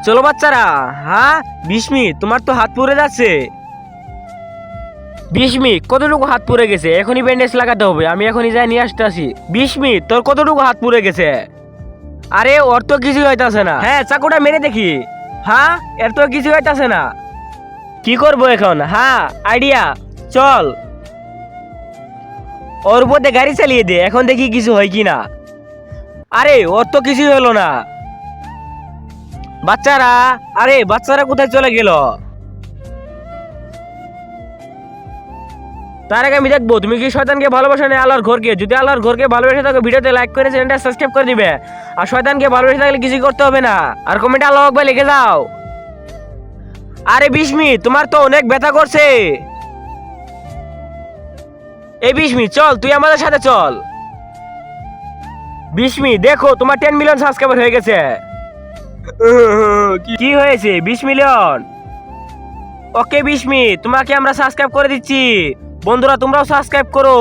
চলো বাচ্চারা। হ্যাঁ বিস্মি, তোমার তো হাত পুড়ে যাচ্ছে। বিস্মি, কতটুকু হাত পুড়ে গেছে? এখনই ব্যান্ডেজ লাগাতে হবে, আমি এখনই যাই নিয়ে আসতে আসি। বিস্মি, তোর কতটুকু হাত পুড়ে গেছে? আরে ওর তো কিছুই হইতাছে না। হ্যাঁ চাকুটা মেরে দেখি। হ্যাঁ এর তো কিছু হইতাছে না। কি করবো এখন? হ্যাঁ আইডিয়া, চল ওর উপর দিয়ে গাড়ি চালিয়ে দে, এখন দেখি কিছু হয় কি না। আরে ওর তো কিছুই হলো না। বাচ্চারা, আরে বাচ্চারা কোথায় চলে গেল? তার আগে আমি দেখবো তুমি কি শয়তানকে ভালোবাসো না আল্লাহর ঘরকে। যদি আল্লাহর ঘরকে ভালোবেসে থাকো, ভিডিওতে লাইক করে চ্যানেলটা সাবস্ক্রাইব করে দিবে। আর শয়তানকে ভালোবেসে থাকলে কিছু করতে হবে না। আর কমেন্টে আল্লাহু আকবার লিখে যাও। আরে বিস্মি, তোমার তো অনেক ব্যথা করছে। এই বিস্মি চল, তুই আমাদের সাথে চল। বিস্মি দেখো, তোমার 10 মিলিয়ন সাবস্ক্রাইবার হয়ে গেছে। কি হয়েছে? 20 মিলিয়ন। ওকে বিস্মি, তোমাকে আমরা সাবস্ক্রাইব করে দিচ্ছি। বন্ধুরা তোমরাও সাবস্ক্রাইব করো।